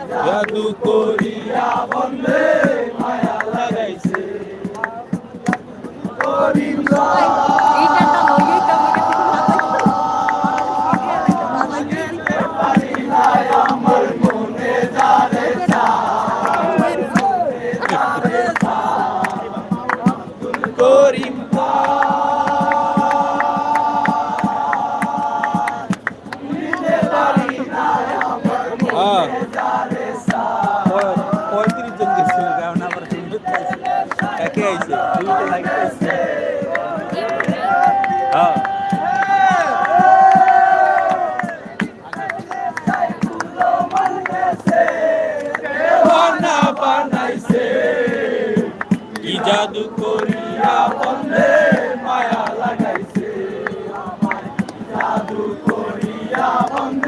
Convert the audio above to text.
জাদু করিয়া বন্ধে মায়া লাগাইছে করিম পারি নাই আমার মনে যারে করিম পঁয়ত্রিশ জন গেছিল কারণ আমার একে আইছে দুইটা লাগছে হ্যাঁ বানাইছে কি জাদু করিয়া বন্ধে মায়া লাগাইছে জাদু করিয়া বন্ধে